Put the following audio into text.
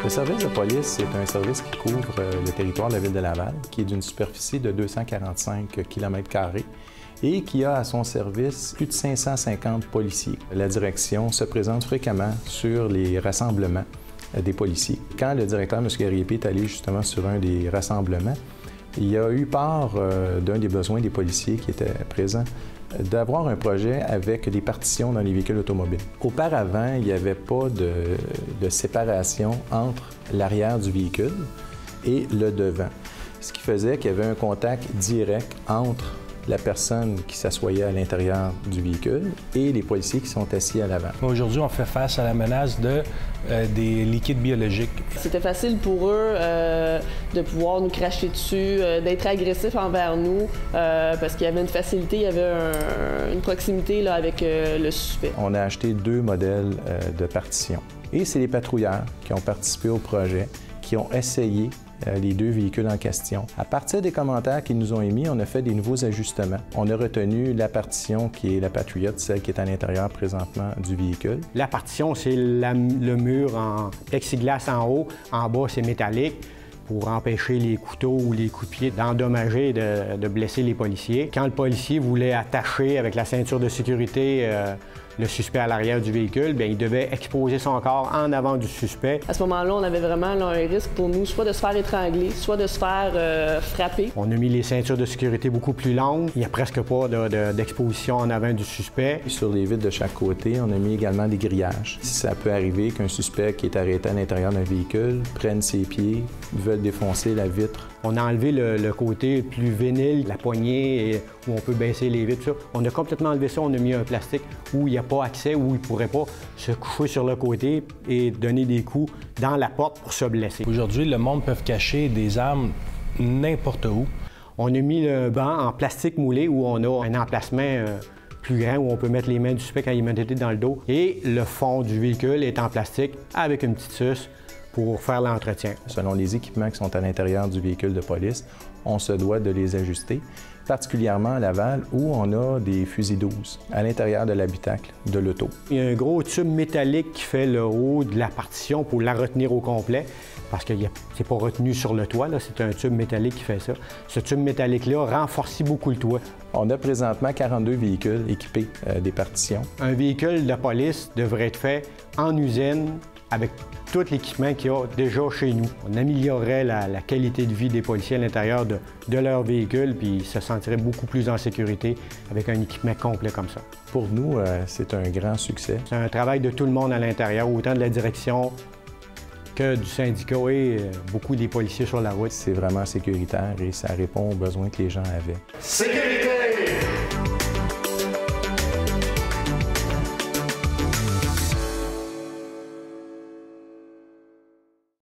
Le service de police, c'est un service qui couvre le territoire de la ville de Laval, qui est d'une superficie de 245 km² et qui a à son service plus de 550 policiers. La direction se présente fréquemment sur les rassemblements des policiers. Quand le directeur, M. Garriépé, est allé justement sur un des rassemblements, il a eu part d'un des besoins des policiers qui étaient présents d'avoir un projet avec des partitions dans les véhicules automobiles. Auparavant, il n'y avait pas de séparation entre l'arrière du véhicule et le devant, ce qui faisait qu'il y avait un contact direct entre la personne qui s'assoyait à l'intérieur du véhicule et les policiers qui sont assis à l'avant. Aujourd'hui, on fait face à la menace des liquides biologiques. C'était facile pour eux de pouvoir nous cracher dessus, d'être agressifs envers nous, parce qu'il y avait une facilité, il y avait une proximité là, avec le suspect. On a acheté 2 modèles de partition. Et c'est les patrouilleurs qui ont participé au projet, qui ont essayé les 2 véhicules en question. À partir des commentaires qu'ils nous ont émis, on a fait des nouveaux ajustements. On a retenu la partition qui est la Patriot, celle qui est à l'intérieur présentement du véhicule. La partition, c'est le mur en plexiglas en haut, en bas, c'est métallique pour empêcher les couteaux ou les coups de pied d'endommager et de blesser les policiers. Quand le policier voulait attacher avec la ceinture de sécurité le suspect à l'arrière du véhicule, bien, il devait exposer son corps en avant du suspect. À ce moment-là, on avait vraiment là, un risque pour nous, soit de se faire étrangler, soit de se faire frapper. On a mis les ceintures de sécurité beaucoup plus longues. Il n'y a presque pas d'exposition en avant du suspect. Sur les vitres de chaque côté, on a mis également des grillages. Ça peut arriver qu'un suspect qui est arrêté à l'intérieur d'un véhicule prenne ses pieds, veuille défoncer la vitre. On a enlevé le côté plus vinyle, la poignée, où on peut baisser les vitres. On a complètement enlevé ça, on a mis un plastique où il n'y a pas accès, où il ne pourrait pas se coucher sur le côté et donner des coups dans la porte pour se blesser. Aujourd'hui, le monde peut cacher des armes n'importe où. On a mis le banc en plastique moulé où on a un emplacement plus grand où on peut mettre les mains du suspect quand il est menotté dans le dos. Et le fond du véhicule est en plastique avec une petite suce pour faire l'entretien. Selon les équipements qui sont à l'intérieur du véhicule de police, on se doit de les ajuster, particulièrement à Laval où on a des fusils 12 à l'intérieur de l'habitacle de l'auto. Il y a un gros tube métallique qui fait le haut de la partition pour la retenir au complet, parce que c'est pas retenu sur le toit, c'est un tube métallique qui fait ça. Ce tube métallique-là renforce beaucoup le toit. On a présentement 42 véhicules équipés des partitions. Un véhicule de police devrait être fait en usine avec tout l'équipement qu'il y a déjà chez nous. On améliorerait la qualité de vie des policiers à l'intérieur de leur véhicule, puis ils se sentiraient beaucoup plus en sécurité avec un équipement complet comme ça. Pour nous, c'est un grand succès. C'est un travail de tout le monde à l'intérieur, autant de la direction que du syndicat et beaucoup des policiers sur la route. C'est vraiment sécuritaire et ça répond aux besoins que les gens avaient. Sécurité!